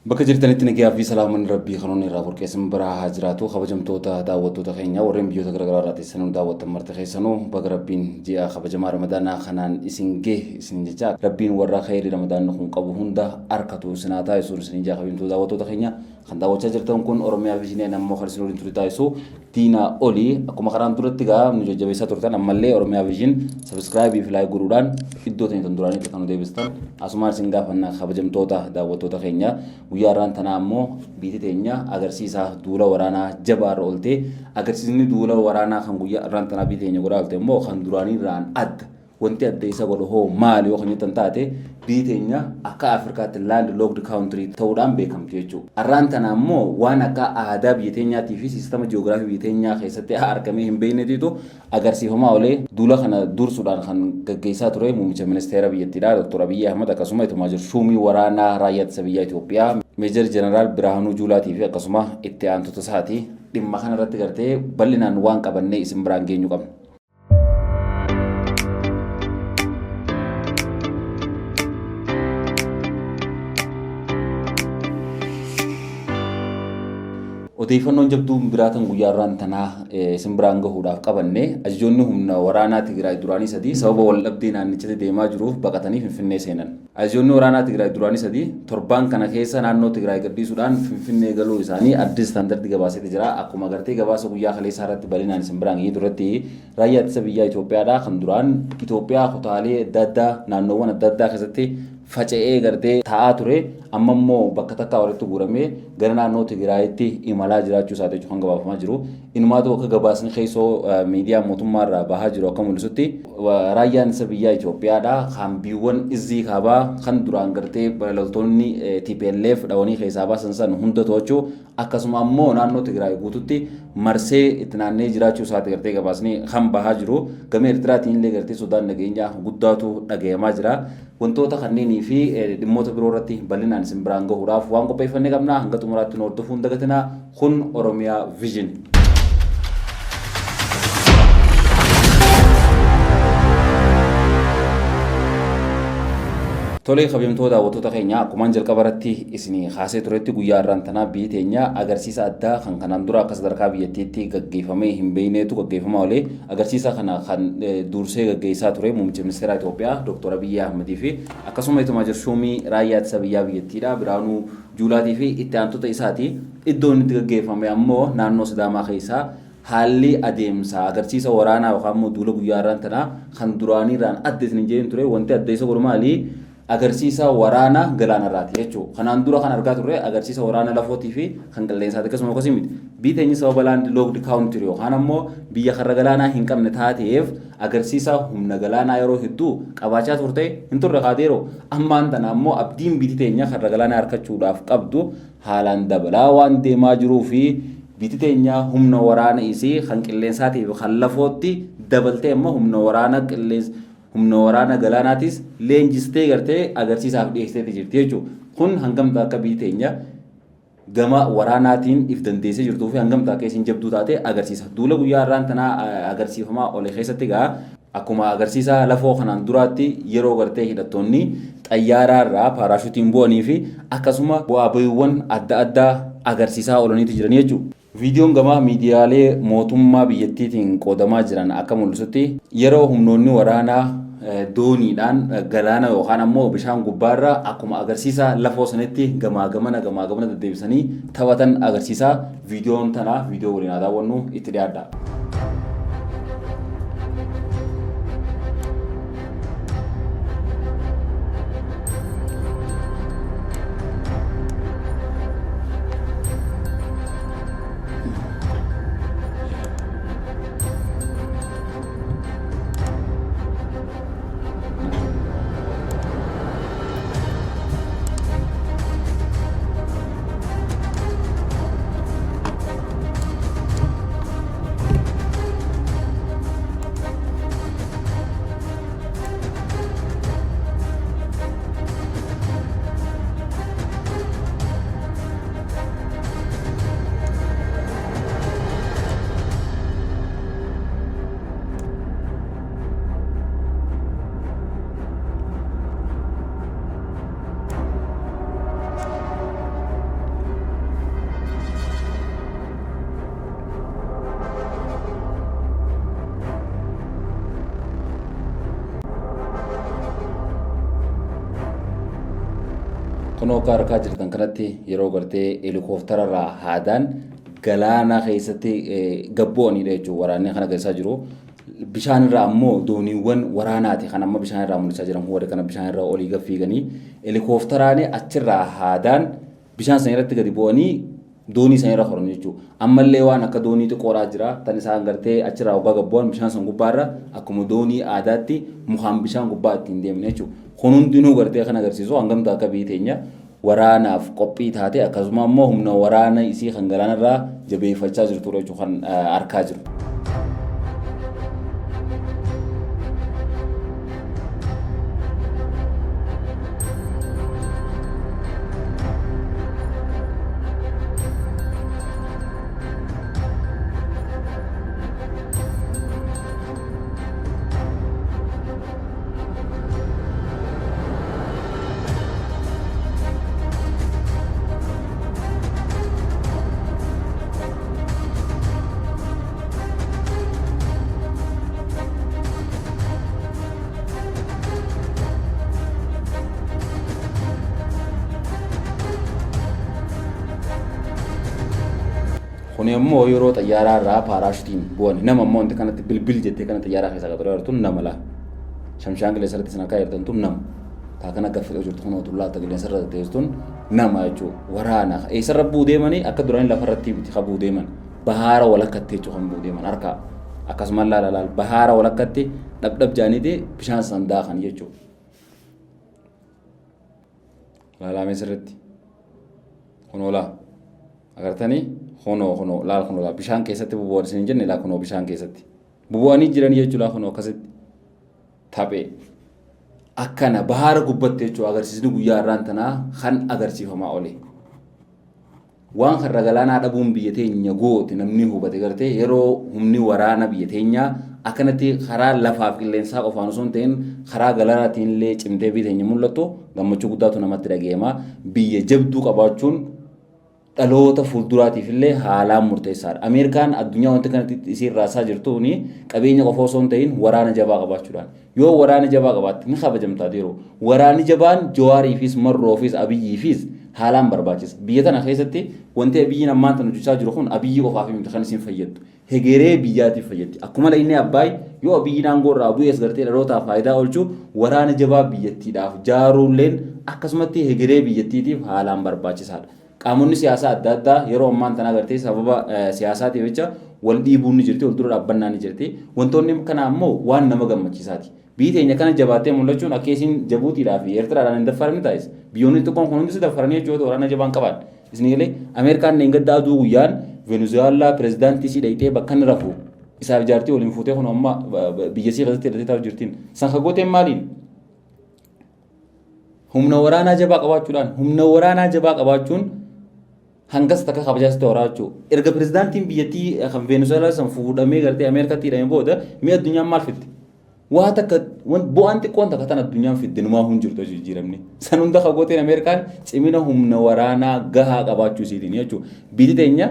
Bakka jirtanitti nagaa fi salaaman rabbii kan inni irraa burqeessan biraa haa jiraatu kabajamtoota daawwattoota keenya warreen biyyoota garaagaraa irraa teessanuu daawwattan marti keessanuu bakka rabbiin ji'a kabajamaa ramadaanaa kanaan isin gee isin jecha rabbiin warra khayrii ramadaanaa kun qabu hunda harkatu isin haa taasisuun isin ji'a kabajamtoota daawwattoota keenya kan daawwachaa jirtan kun Oromiyaa Viijinii ammoo kan isin waliin turi taasisu diinaa olii akkuma karaan duratti gaa nu jajjabeessaa turtan ammallee Oromiyaa Viijin sabiskiraayibii fi laayik godhuudhaan iddoo taniitan duraanii kan nu deebistan asumaan isin gaafannaa kabajamtoota daawwattoota keenya guyyaa irraan tanaa ammoo biitii teenya agarsiisa duula waraanaa jabaa irra oolte agarsiisni duula waraanaa kan guyyaa irraan tanaa biitii teenya godhaa oolte immoo kan duraanii irraan adda wanti adda isa godhu hoo maali yoo kan jettan taate biitii teenya akka Afrikaatti land locked country ta'uudhaan beekamti jechuudha. Irraan tanaa immoo waan akka aadaa biyya teenyaatii fi siistama ji'oogiraafii biyya teenyaa keessatti argamee hin beekneetiitu agarsiifamaa oolee duula kana dursuudhaan kan gaggeessaa ture muummicha ministeera biyyattiidha Dr. Abiy Ahmed akkasuma itumaa jiru shuumii waraanaa raayyaa ittisa biyyaa Itoophiyaa Meejar Jeneraal Biraanuu Juulaatii fi akkasuma itti aantota isaatii dhimma kana irratti gartee bal'inaan waan qabannee isin biraan geenyu qabna. Odeeffannoon jabduu biraatan guyyaa irraan tanaa isin biraan gahuudhaaf qabanne ajajoonni humna waraanaa Tigraay duraanii sadii sababa wal dhabdee naannichatti deemaa jiruuf baqatanii Finfinnee seenan. Ajajoonni waraanaa Tigraay duraanii sadii torbaan kana keessa naannoo Tigraay gadhiisuudhaan Finfinnee galuu isaanii addis standardi gabaasetti jira. Akkuma gartee gabaasa guyyaa kaleessaa irratti bal'inaan isin biraan gahee duratti raayyaa ittisa biyyaa Itoophiyaadha kan duraan Itoophiyaa kutaalee adda addaa naannoowwan adda addaa keessatti faca'ee gartee taa'aa ture amma immoo bakka takkaa walitti guuramee gara naannoo Tigraayitti imalaa jiraachuu isaati jechuun kan gabaafamaa jiru. Inumaatu akka gabaasni keessoo miidiyaa mootummaa irraa bahaa jiru akka mul'isutti raayyaan ittisa biyyaa Itoophiyaadha kaambiiwwan izzii kaabaa kan duraan gartee loltoonni TPLF dhawanii keessaa baasan san hunda to'achuu akkasuma immoo naannoo Tigraay guututti marsee itti naannee jiraachuu isaati gartee gabaasni kan bahaa jiru. Gama Eertiraatiin illee gartee sodaan nageenyaa guddaatu dhagayamaa jira. Wantoota kanneenii fi dhimmoota biroo irratti bal'inaan isin biraan gahuudhaaf waan qopheeffannee qabna hanga xumuraatti nu hordofuun dagatinaa kun Oromiyaa Viijin. Tolee kabajamtoota daawwattoota keenya akkuma jalqaba irratti isin kaasee turetti guyyaa irraan tanaa biyyi teenya agarsiisa addaa kan kanaan dura akka sadarkaa biyyattiitti gaggeeffamee hin beekneetu gaggeeffamaa oolee agarsiisa kana kan dursee gaggeessaa ture muummicha ministeera Itoophiyaa Dr. Abiy Ahmed fi akkasuma itumaa jiru shuumii raayyaa ittisa biyyaa biyyattiidha Biraanuu Juulaatii fi itti aantota isaati iddoon itti gaggeeffame ammoo naannoo Sidaamaa keessaa haalli adeemsa agarsiisa waraanaa yookaan immoo duula guyyaa irraan tanaa kan duraanii irraan adda isin jeen ture wanti adda isa godhu maali agarsiisa waraana galaana irraati jechuudha. Kanaan dura kan argaa turre agarsiisa waraana lafootii fi kan qilleensaati akkasuma akkasii miti. Biyyi teenya sababa land locked country yookaan ammoo biyya karra galaanaa hin qabne taateef agarsiisa humna galaanaa yeroo hedduu qabaachaa turte hin turre kaateeroo ammaan tana ammoo abdiin biyyi teenya karra galaanaa harkachuudhaaf qabdu haalaan dabalaa waan deemaa jiruu fi biyyi teenya humna waraana isii kan qilleensaatiif kan lafootti dabaltee ammoo humna waraana galaanaatis leenjistee gartee agarsiisaaf dhiyeessiteeti jirti jechuudha. Kun hangamta akka biyyi teenya gama waraanaatiin if dandeessee jirtuu fi hangamta akka isin jabduu taate agarsiisa. Duula guyyaa irraan tanaa agarsiifamaa oole keessatti gaa akkuma agarsiisa lafoo kanaan duraatti yeroo gartee hidhattoonni xayyaaraa irraa paaraashuutiin bu'anii fi akkasuma bu'aa bahiiwwan adda addaa agarsiisaa oolaniitu jiran jechuudha. Viidiyoon gama miidiyaalee mootummaa biyyattiitiin qoodamaa jiran akka mul'isutti yeroo humnoonni waraanaa dooniidhaan galaana yookaan ammoo bishaan gubbaarra akkuma agarsiisa lafoo sanitti gamaa gamana deddeebisanii taphatan agarsiisa. Viidiyoon tanaa viidiyoo waliin haa daawwannu itti dhiyaadha. kunoo akka harkaa jirtan kanatti yeroo gartee helikoophterarraa haadaan galaana keessatti gabboonidha jechuudha waraanni kana agarsiisaa jiru. Bishaan irraa ammoo dooniiwwan waraanaati kan amma bishaan irraa mul'isaa jiran warri kana bishaan irraa olii gaffiiganii helikoophteraan achirraa haadaan bishaan sana irratti gadi bu'anii doonii sana irra horan jechuudha. Ammallee waan akka doonii xiqqoodhaa jira tan isaan gartee achirraa waggaa gabbu'an bishaan sana gubbaarra akkuma doonii aadaatti mukaan bishaan gubbaa ittiin deemne jechuudha. Kun hundinuu gartee kan agarsiisu hangamtu akka biyyi teenya waraanaaf qophii taate akkasuma ammoo humna waraana isii kan galaanarraa jabeeffachaa jirtu jechuudha kan arkaa jiru. Kun immoo yeroo xayyaaraa irraa paaraashuutiin bu'an nama immoo wanti kanatti bilbil jettee kana xayyaaraa keessaa qaxaroo jirtuun nama laa shamshaan qilleensa irratti sana kaa'ee jirtuun nama taa kana gaffatee jirtu kun otullaa qilleensa irratti teessuun nama jechuudha waraana eessarra buudeemanii akka duraan lafarratti biti ka buudeeman bahaara walakkatti jechuudha kan buudeeman harkaa akkasumas laalaal bahaara walakkatti dhabdhab jaaniitee bishaan san daakan jechuudha. Laalamee sirriitti kun oolaa agartanii kunoo laal kunoo bishaan keessatti bubu'an isin jenne laa kunoo bishaan keessatti bubu'anii jiran jechuudha kunoo akkasitti taphee akkana bahaara gubbatti jechuudha agarsiisni guyyaa irraan tanaa kan agarsiifamaa oole. Waan karra galaanaa dhabuun biyya teenya gooti namni hubate gartee yeroo humni waraana biyya teenyaa akkanatti karaa lafaaf qilleensaa qofaan osoo hin ta'in karaa galaanaatiin illee cimtee biyya teenya mul'attu gammachuu guddaatu namatti dhaga'ama. Biyya jabduu qabaachuun dhaloota fuulduraatiif illee haalaan murteessaadha. Ameerikaan addunyaa wanti kanatti isiin raasaa jirtuuni qabeenya qofa osoo hin ta'in waraana jabaa qabaachuudhaan. Yoo waraana jabaa qabaatte ni kabajamtaa jiru. Waraanni jabaan Jawaariifis Marroofis Abiyyiifis haalaan barbaachisa. Biyya tana keessatti wanti Abiyyiin ammaan tana hojjechaa jiru kun Abiyyi qofaaf miti kan isin fayyaddu. Hegeree biyyaatiif fayyaddi. Akkuma inni Abbaay yoo Abiyyiin aangoo irraa bu'ees gartee dhalootaaf faayidaa oolchuu waraana jabaa biyyattiidhaaf jaaruulleen akkasumatti hegeree biyyattiitiif haalaan barbaachisaadha. Qaamonni siyaasaa adda addaa yeroo ammaan tana gartee sababa siyaasaatiif jecha wal dhiibuun ni jirti, wal dura dhaabbannaan ni jirti. Wantoonni kana ammoo waan nama gammachiisaati. Biyyi teenya kana jabaatee mul'achuun akka isiin Jabuutiidhaa fi Eertiraadhaan hin daffaramne taasisa. Biyyoonni xiqqoon kun hundi daffaranii jechuudha waraana jabaan qaban. Isinillee Ameerikaan leengaddaa aduu guyyaan Venezuelaa pirezidaantii isii dhayitee bakka inni rafu isaaf jaartii waliin fuutee kun amma biyya isii keessatti hidhatee taa'u jirtiin. San kagooteen maaliin? Humna waraanaa jabaa qabaachuun hangas takka kabajaas ta'u raachuu erga pirezidaantiin biyyattii kan Venezuelaa san fuudhamee gartee Ameerikaatti hidhamee booda mi'a addunyaan maal fidde waa takka bu'aan xiqqoon takka tan addunyaan fidde numaa hun jirtu jijjiiramne san hunda kagooteen Ameerikaan cimina humna waraanaa gahaa qabaachuu isiitiin jechuudha. Biyyi teenya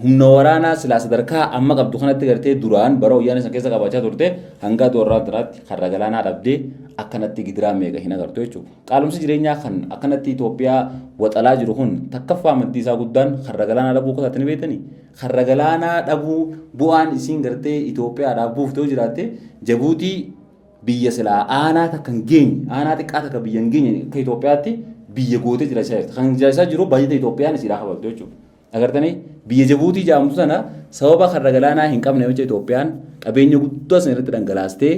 humna waraanaa silaa sadarkaa amma qabdu kanatti gartee duraan bara wayyaanee san keessa qabaachaa turte hanga doorraa duraatti karra galaanaa dhabdee akkanatti gidiraa meeqa hin agartu jechuudha. Qaalumsi jireenyaa kan akkanatti Itoophiyaa waxalaa jiru kun takkaffaa maddii isaa guddaan karra galaanaa dhabuu qotaatti ni beektanii. Karra galaanaa dhabuu bu'aan isiin gartee Itoophiyaadhaaf buuftee yoo jiraatte Jabuutii biyya silaa aanaa takka hin geenye aanaa xiqqaa takka biyya hin geenye akka Itoophiyaatti biyya gootee jiraachaa jirti. Kan jiraachaa jiru baay'ata Itoophiyaan isiidhaa qabatu jechuudha. Agartanii biyya Jabuutii jedhamtu sana sababa karra galaanaa hin qabne jecha Itoophiyaan qabeenya guddaa sana irratti dhangalaastee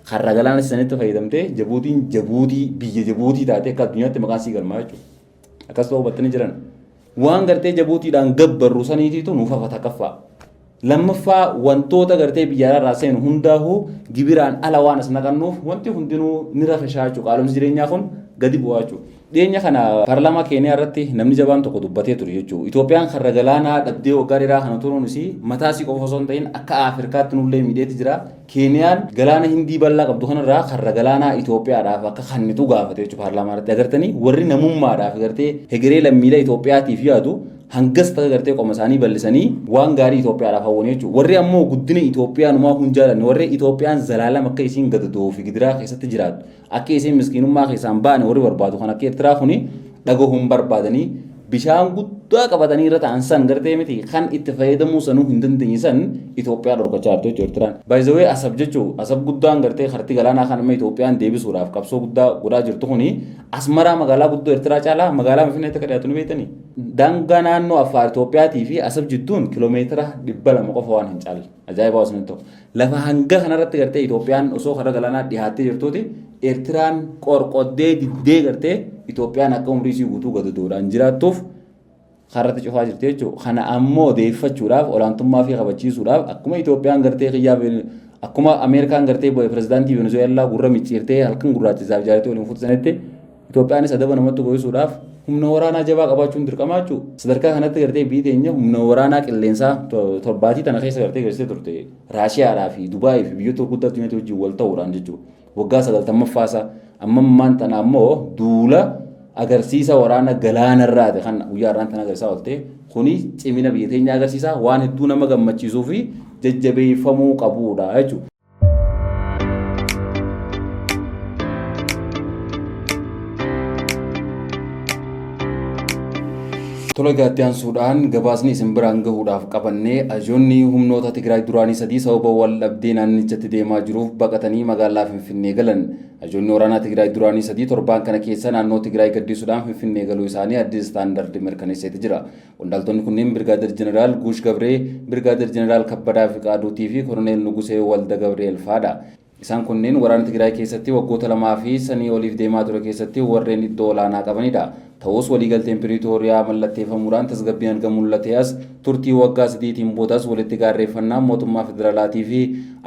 karra galaana sanitti fayyadamtee Jabuutii biyya Jabuutii taatee akka addunyaatti maqaan sii galmaa jechuudha. Akkas ta'uu hubattanii jiran. Waan gartee Jabuutiidhaan gabbarru saniitiitu nuuf hafa takkaffaa. Lammaffaa wantoota gartee biyya irraa seenu hundaa'uu gibiraan ala waan as naqannuuf wanti hundinuu ni rafeshaa jechuudha. Qaalumsi jireenyaa kun gadi bu'aa jechuudha. Dhiyeenya kana paarlaamaa Keeniyaa irratti namni jabaan tokko dubbatee ture jechuudha. Itoophiyaan karra galaanaa dhabdee waggaa dheeraa kana turuun isii mataa isii qofa osoo hin ta'in akka Afrikaatti nullee miidheeti jira. Keeniyaan galaana Hindii bal'aa qabdu kanarraa karra galaanaa Itoophiyaadhaaf akka kannitu gaafate jechuudha paarlaamaa irratti. Agartanii warri namummaadhaaf gartee hegeree lammiilee Itoophiyaatiif yaadu hangas takka gartee qoma isaanii bal'isanii waan gaarii Itoophiyaadhaaf hawwan jechuudha. Warri ammoo guddina Itoophiyaa hin jaalanne warri Itoophiyaan zalaalam akka isiin gadadoo fi gidiraa keessatti jiraattu akka isiin miskiinummaa keessaan baane warri barbaadu kan akka Eertiraa kuni dhagahuun barbaadanii bishaan guddaa qabatanii irra ta'an san gartee miti kan itti fayyadamuu sanuu hin dandeenye san Itoophiyaa dhorkachaa jirtu jechuudha Eertiraan. Baay'izawee asab jechuun asab guddaan gartee harti galaanaa kan amma Itoophiyaan deebisuudhaaf qabsoo guddaa godhaa jirtu kuni Asmaraa magaalaa guddoo Eertiraa caalaa magaalaa Finfinneetti akka dhiyaatu ni beektanii. Daangaa naannoo Affaar Itoophiyaatii fi asab jidduun kiloomeetira 200 qofa waan hin caalle. Ajaa'iba osoo ta'u. Lafa hanga kanarratti gartee Itoophiyaan osoo harka galaanaa dhiyaattee jirtuuti Eertiraan qorqoddee diddee gartee Itoophiyaan akka umrii isii guutuu gadadoodhaan jiraattuuf harratti cufaa jirti jechuudha. Kana ammoo deeffachuudhaaf olaantummaa fi kabachiisuudhaaf akkuma Itoophiyaan gartee xiyyaa akkuma Ameerikaan gartee pirezidaantii Venezuelaa gurra micciirtee halkan gurraachisaaf ijaartee waliin fuutsanitti Itoophiyaanis adaba namatti go'isuudhaaf humna waraanaa jabaa qabaachuun dirqamaa jechuudha. Sadarkaa kanatti gartee biyyi teenya humna waraanaa qilleensaa torbaatii tana keessa gartee geessitee turte Raashiyaadhaa fi Dubaayii fi biyyoota gurguddaa addunyaa wajjin wal ta'uudhaan jechuudha. Waggaa 90ffaasaa ammaan tana ammoo duula agarsiisa waraana galaanarraati kan guyyaa irraan tana agarsiisaa oolte kuni cimina biyya teenya agarsiisa waan hedduu nama gammachiisuu fi jajjabeeffamuu qabuudha jechuudha. Tola gaatti aansuudhaan gabaasni isin biraan gahuudhaaf qabannee ajoonni humnoota Tigraay duraanii sadii sababa wal dhabdee naannichatti deemaa jiruuf baqatanii magaalaa Finfinnee galan. Ajoonni waraanaa Tigraay duraanii sadii torbaan kana keessa naannoo Tigraay gaddisuudhaan Finfinnee galuu isaanii Addis Istaandard mirkaneessee jira. Qondaaltonni kunneen Birgaadir Jeneraal Guush Gabree, Birgaadir Jeneraal Kabbadaa Fiqaaduutii fi Koloneel Nugusee Walda Gabreel fa'aadha. Isaan kunneen waraana Tigraay keessatti waggoota 2 fi sanii oliif deemaa ture keessatti warreen iddoo olaanaa qabanidha. Ta'us waliigalteen Piriitooriyaa mallatteeffamuudhaan tasgabbiin argamu mul'ate as turtii waggaa 3tiin boodas walitti gaarreeffannaa mootummaa federaalaatii fi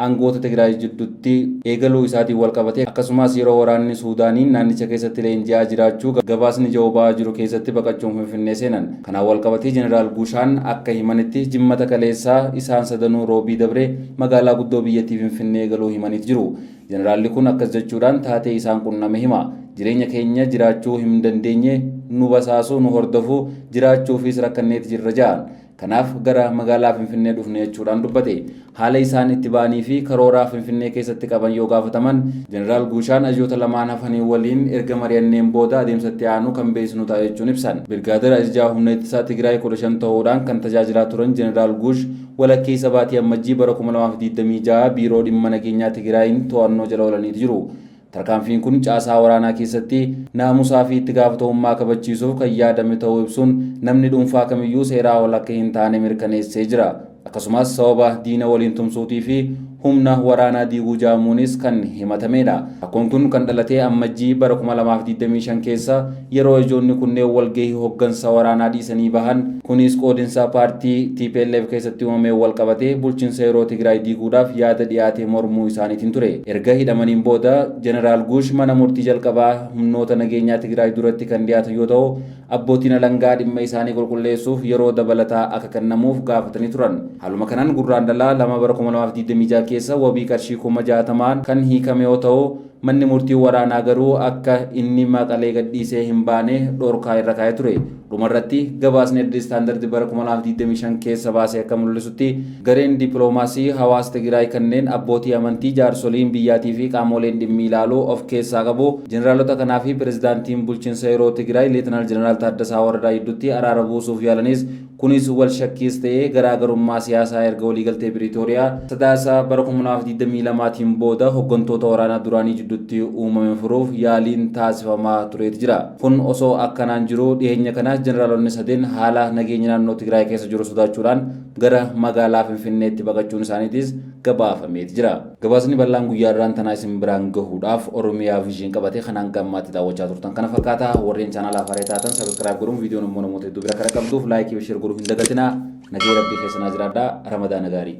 aangoota Tigraay jidduutti eegaluu isaatiin wal qabate akkasumas yeroo waraanni Suudaaniin naannicha keessatti leenji'aa jiraachuu gabaasni jawabaa jiru keessatti baqachuun Finfinnee seenan. Kanaan wal qabatee Jeneraal Guushaan akka himanitti jimmata kaleessaa isaan sadanuu roobii dabree magaalaa guddoo biyyattii Finfinnee galuu himaniit jiru. Jeneraalli kun akkas jechuudhaan taatee isaan qunname hima. Jireenya keenya jiraachuu hin dandeenye nu basaasuu nu hordofuu jiraachuufis rakkanneeti jirra ja'an. Kanaaf gara magaalaa Finfinnee dhufne jechuudhaan dubbate. Haala isaan itti ba'anii fi karooraa Finfinnee keessatti qaban yoo gaafataman Jeneraal Guushaan ajoota lamaan hafanii waliin erga mari'anneen booda adeemsatti aanu kan beeksinu ta'a jechuun ibsan. Birgaadir ajajaa humna ittisaa Tigraay 15 ta'uudhaan kan tajaajilaa turan Jeneraal Guush walakkeessa baatii ammajjii bara 2026 biiroo dhimma nageenyaa Tigraayin to'annoo jala oolaniiti jiru. Tarkaanfiin kun caasaa waraanaa keessatti naamusaa fi itti gaafatamummaa kabachiisuuf kan yaadame ta'uu ibsuun namni dhuunfaa kamiyyuu seeraa ol akka hin taane mirkaneessee jira. Akkasumas sababa diina waliin tumsuutii fi humna waraanaa diiguu jaamuunis kan himatamedha. Rakkoon kun kan dhalatee ammajjii bara 2025 keessa yeroo ijoonni kunneen walgahii hoggansa waraanaa dhiisanii bahan kunis qoodinsa paartii TPLF keessatti uumamee wal qabatee bulchiinsa yeroo Tigraay diiguudhaaf yaada dhiyaatee mormuu isaaniitiin ture. Erga hidhamaniin booda Jeneraal Guush mana murtii jalqabaa humnoota nageenyaa Tigraay duratti kan dhiyaatan yoo ta'u abbootiin alangaa dhimma isaanii qulqulleessuuf yeroo dabalataa akka kennamuuf gaafatanii turan. Haaluma kanaan gurraandhalaa 2 bara 2026 keessa wabii qarshii 60,000 kan hiikame yoo ta'u manni murtii waraanaa garuu akka inni maqalee gadhiisee hin baane dhorkaa irra kaa'ee ture. Dhumarratti gabaasni Addis Istaandard bara 2025 keessa baasee akka mul'isutti gareen dippiloomaasii hawaasa Tigraay kanneen abbootii amantii jaarsoliin biyyaatii fi qaamoleen dhimmi ilaaluu of keessaa qabu. Jeneraalota kanaa fi pirezidaantiin bulchiinsa yeroo Tigraay Leetinaal Jeneraal Taaddasaa Waradaa gidduutti araara buusuuf yaalanis kunis wal shakkiis ta'ee garaagarummaa siyaasaa erga waliigaltee Piriitooriyaa sadaasa bara 2022tiin booda hooggantoota waraanaa duraanii jidduutti uumame furuuf yaaliin taasifamaa tureeti jira. Kun osoo akkanaan jiru dhiyeenya kana jeneraalonni sadeen haala nageenya naannoo Tigraay keessa jiru sodaachuudhaan gara magaalaa Finfinneetti baqachuun isaaniitis gabaafameeti jira. Gabaasni bal'aan guyyaa irraan tanaa isin biraan gahuudhaaf Oromiyaa Viijin qabatee kanaan gammaatti daawwachaa turtan kana fakkaata. Warreen chaanaalaa Afaaree taatan sabiskiraayib godhuun viidiyoon immoo namoota hedduu bira kana qabduuf laayikii fi sheer godhuu hin dagatinaa. Nagee rabbii keessanaa jiraadhaa. Ramadaan gaarii.